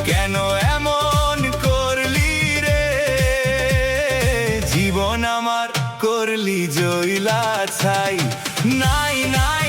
কেন এমন করলি রে, জীবন আমার করলি জইলা ছাই। নাই নাই